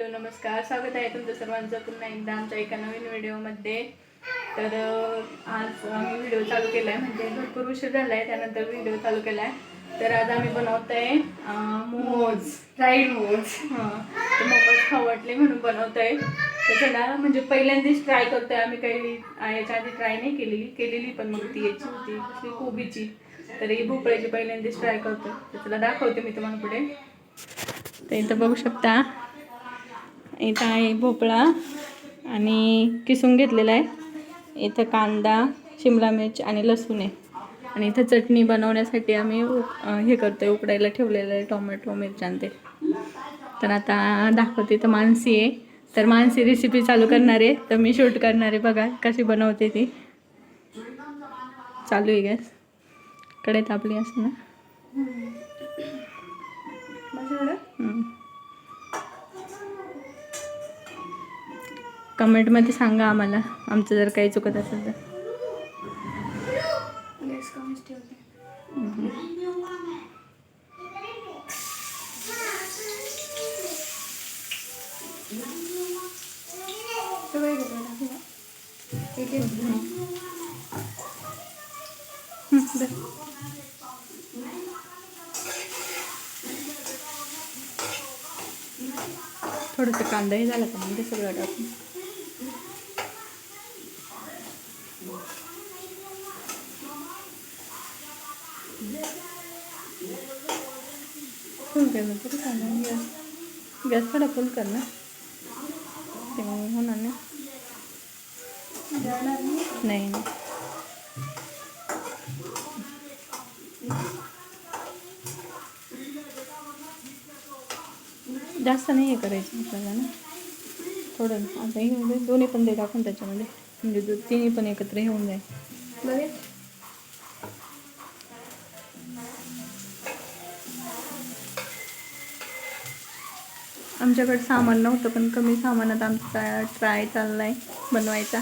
Hello नमस्कार, स्वागत आहे तुमचं सर्वांचं पुन्हा एकदा आमच्या एका नवीन व्हिडिओमध्ये. तर आज आम्ही व्हिडिओ चालू केला आहे, म्हणजे भरपूर उशीर झाला आहे, त्यानंतर व्हिडिओ चालू केला आहे. तर आज आम्ही बनवत आहे मोमोज, फ्राईड मोमोज. तर मोमोज खाऊ वाटले म्हणून बनवत आहे. तर त्याला म्हणजे पहिल्यांदाच ट्राय करतो आहे आम्ही. काही याच्या आधी ट्राय नाही केलेली पण मग ती याची होती कसली कोबीची. तर ही भोपळ्याची पहिल्यांदाच ट्राय करतो. तर त्याला दाखवते मी तुम्हाला पुढे. तर इथं बघू शकता, इथं आहे भोपळा आणि किसून घेतलेला आहे. इथं कांदा, शिमला मिर्च आणि लसूण आहे. आणि इथं चटणी बनवण्यासाठी आम्ही हे करतोय, उकडायला ठेवलेलं आहे टोमॅटो मिरच्या ते. तर आता दाखवते. इथं मानसी आहे, तर मानसी रेसिपी चालू करणार आहे. तर मी शूट करणार आहे, बघा कशी बनवते ती. चालू आहे गॅस, कडे तापली असं ना. कमेंटमध्ये सांगा आम्हाला, आमचं जर काही चुकत असेल तर. थोडंसं कांदाही झाला का म्हणजे सगळं टाकून. फुल कर तरी कांदा, गॅस थोडा फुल कर ना, ते होणार ना. नाही जास्त नाही हे करायचं आपल्याला ना, थोडं. आता हे दोन्ही पण दे टाकून त्याच्यामध्ये, म्हणजे तिन्ही पण एकत्र होऊन जाईल. बघेल आमच्याकडे सामान नव्हतं, पण कमी सामानात आमचा ट्राय चाललाय बनवायचा.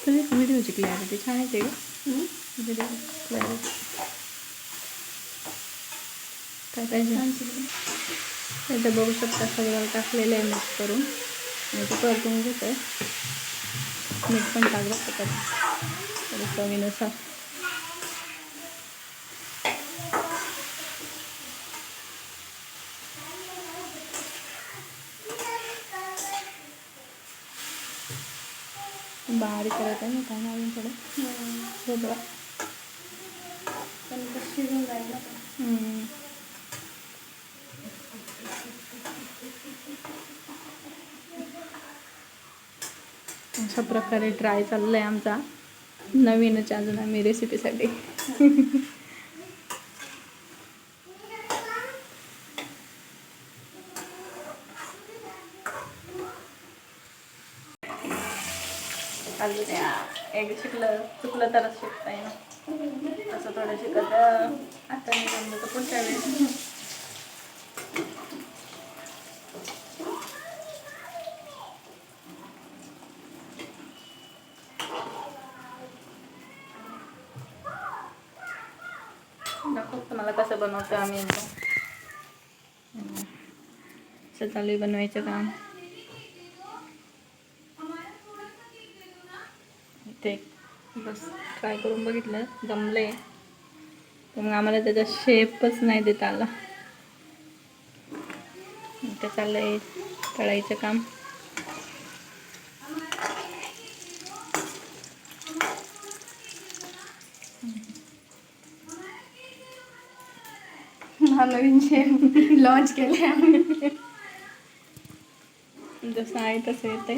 तुझी व्हिडिओची क्लॅरिटी छान येते का? व्हिडिओ क्लॅरिटी काय पाहिजे इथं बघू शकता. सगळं टाकलेलं आहे मिक्स करून, आणि ते परतून घेतो आहे. मीठ पण टाकलं त्याच्यात चवीनुसार. बारीक करायचं आहे ना, काय अजून थोडं खोबरा शिजून जाईल. अशा प्रकारे ट्राय चाललं आहे आमचा, नवीनच अजून आम्ही रेसिपीसाठी. अजून एक चुकलं तरच शिकता येईल ना, असं थोडं शिकत आता मी जमलं तर पुढच्या वेळेस. दाखवतो मला कसं बनवतो आम्ही एकदम. असं चालू आहे बनवायचं काम. ते बस ट्राय करून बघितलं, जमलंय. तर मग आम्हाला त्याचा शेपच नाही देता आला. ते चाललंय तळायचं काम. हा नवीन शेप लॉन्च केले आम्ही. जसं आहे तसं येतंय.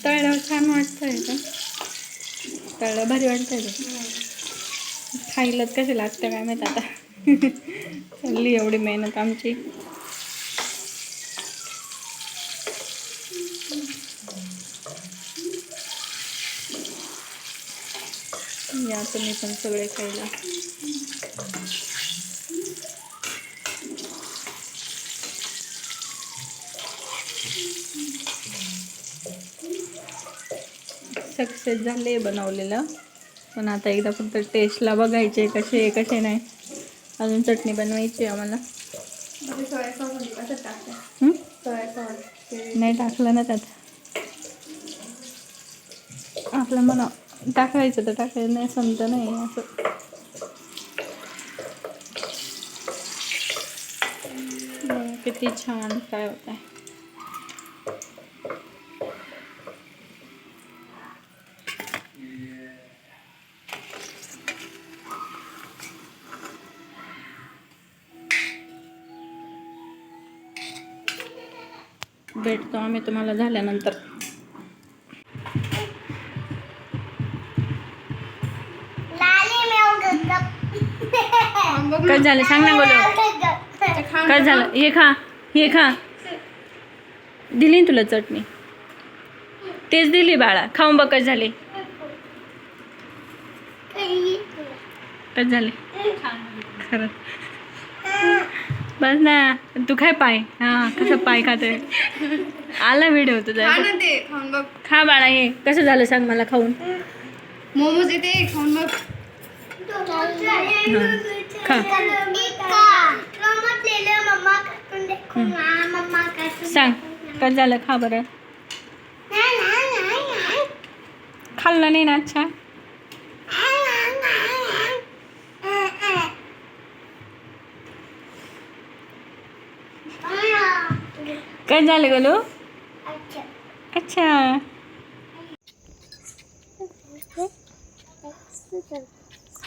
तळल्यावर छान वाटतंय का? तळलं भारी वाटतंय का? खायला कशी लागतं काय माहित आता. चालली एवढी मेहनत आमची. या तुम्ही पण सगळे खायला. सक्सेस झाले बनवलेलं. पण आता एकदा फक्त टेस्टला बघायचे कसे आहे कसे नाही. अजून चटणी बनवायची आहे आम्हाला. नाही टाकलं ना त्यात. आपलं मला टाकायचं तर टाकायचं नाही समजा नाही असं. किती छान काय होत आहे. भेटतो आम्ही तुम्हाला झाल्यानंतर. काय झालं सांग ना बोलो. काय झालं. हे खा दिली तुला चटणी. तेच दिली बाळा. खाऊन बघ कशी झाली. कशी झाली खरं. बस ना तू काय पाय. हा कसं पाय खाते. आला व्हिडिओ तुझा. खा बाळा. हे कसं झालं सांग मला खाऊन. मोमोज येते खाऊन बघ. खा सांग कसं झालं. खा बरं. खाल्लं नाही ना. अच्छा काय झालं गलो. अच्छा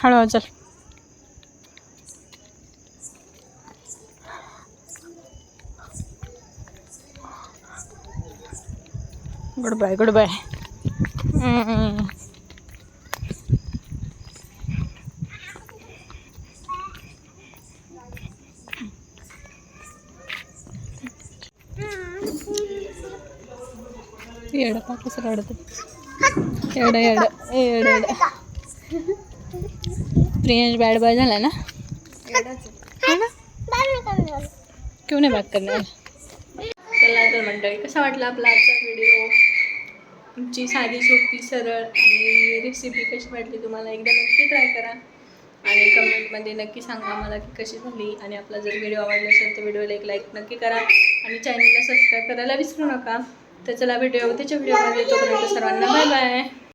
हळू चल. Good bye good bye. येड पाकच रडत. येड येड येड येड. प्रियांश बॅड बॉय झाला ना. क्यों नाही बात करणार. चला तर मंडळी कसा वाटला आपला आजचा व्हिडिओ. आमची साधी सोपी सरळ आणि रेसिपी कशी वाटली तुम्हाला एकदा नक्की ट्राय करा. आणि कमेंटमध्ये नक्की सांगा मला की कशी झाली. आणि आपला जर व्हिडिओ आवडला असेल तर व्हिडिओला एक लाईक नक्की करा. आणि चॅनलला सबस्क्राईब करायला विसरू नका. तर चला व्हिडिओ त्याच्या व्हिडिओमध्ये. तोपर्यंत सर्वांना बाय बाय.